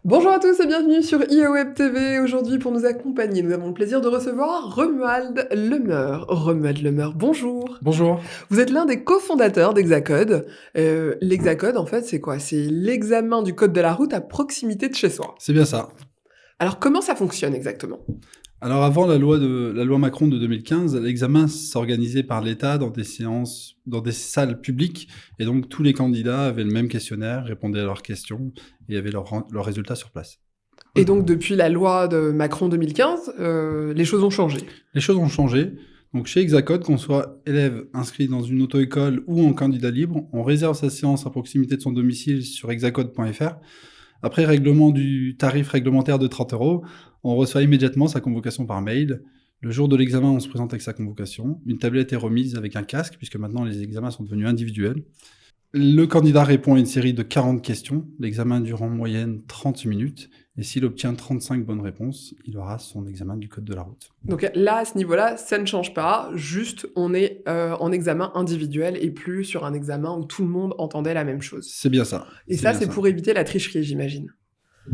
Bonjour à tous et bienvenue sur iAweb TV. Aujourd'hui, pour nous accompagner, nous avons le plaisir de recevoir Romuald Lemeur. Romuald Lemeur, bonjour. Bonjour. Vous êtes l'un des cofondateurs d'Hexacode. L'Hexacode, en fait, c'est quoi? C'est l'examen du code de la route à proximité de chez soi. C'est bien ça. Alors, comment ça fonctionne exactement? Alors avant la loi Macron de 2015, l'examen s'organisait par l'État dans des séances, dans des salles publiques, et donc tous les candidats avaient le même questionnaire, répondaient à leurs questions et avaient leurs résultats sur place. Et donc, depuis la loi de Macron 2015, les choses ont changé. Les choses ont changé. Donc chez Hexacode, qu'on soit élève inscrit dans une auto-école ou en candidat libre, on réserve sa séance à proximité de son domicile sur hexacode.fr. Après règlement du tarif réglementaire de 30 €, on reçoit immédiatement sa convocation par mail. Le jour de l'examen, on se présente avec sa convocation. Une tablette est remise avec un casque, puisque maintenant les examens sont devenus individuels. Le candidat répond à une série de 40 questions. L'examen dure en moyenne 30 minutes. Et s'il obtient 35 bonnes réponses, il aura son examen du code de la route. Donc là, à ce niveau-là, ça ne change pas, juste on est en examen individuel et plus sur un examen où tout le monde entendait la même chose. C'est bien ça. Et ça, c'est pour éviter la tricherie, j'imagine.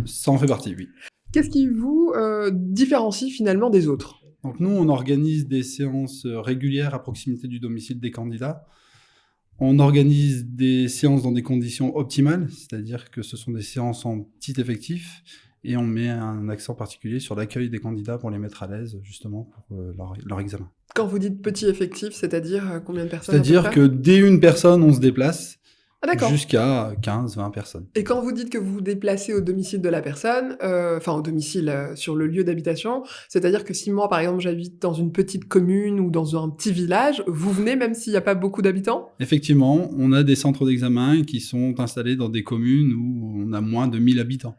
Ça en fait partie, oui. Qu'est-ce qui vous différencie finalement des autres? Donc nous, on organise des séances régulières à proximité du domicile des candidats. On organise des séances dans des conditions optimales, c'est-à-dire que ce sont des séances en petit effectif, et on met un accent particulier sur l'accueil des candidats pour les mettre à l'aise, justement, pour leur examen. Quand vous dites petit effectif, c'est-à-dire combien de personnes à peu C'est-à-dire près? que dès une personne, on se déplace, Ah d'accord. jusqu'à 15-20 personnes. Et quand vous dites que vous vous déplacez au domicile de la personne, enfin au domicile, sur le lieu d'habitation, c'est-à-dire que si moi, par exemple, j'habite dans une petite commune ou dans un petit village, vous venez même s'il n'y a pas beaucoup d'habitants? Effectivement, on a des centres d'examen qui sont installés dans des communes où on a moins de 1000 habitants.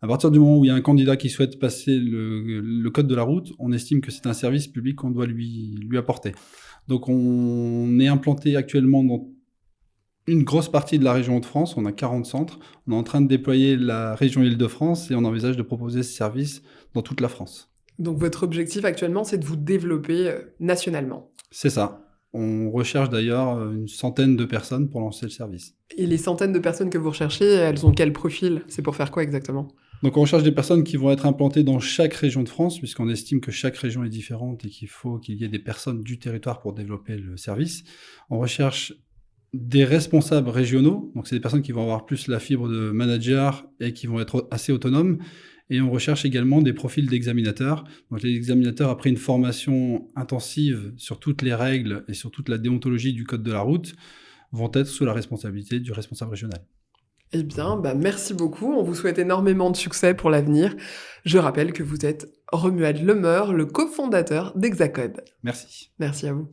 À partir du moment où il y a un candidat qui souhaite passer le code de la route, on estime que c'est un service public qu'on doit lui apporter. Donc on est implanté actuellement dans une grosse partie de la région Hauts-de-France, on a 40 centres. On est en train de déployer la région Île-de-France et on envisage de proposer ce service dans toute la France. Donc votre objectif actuellement, c'est de vous développer nationalement. C'est ça. On recherche d'ailleurs une centaine de personnes pour lancer le service. Et les centaines de personnes que vous recherchez, elles ont quel profil? C'est pour faire quoi exactement? Donc on recherche des personnes qui vont être implantées dans chaque région de France, puisqu'on estime que chaque région est différente et qu'il faut qu'il y ait des personnes du territoire pour développer le service. On recherche des responsables régionaux, donc c'est des personnes qui vont avoir plus la fibre de manager et qui vont être assez autonomes. Et on recherche également des profils d'examinateurs. Donc les examinateurs, après une formation intensive sur toutes les règles et sur toute la déontologie du code de la route, vont être sous la responsabilité du responsable régional. Eh bien, merci beaucoup. On vous souhaite énormément de succès pour l'avenir. Je rappelle que vous êtes Romuald Lemeur, le cofondateur d'Hexacode. Merci. Merci à vous.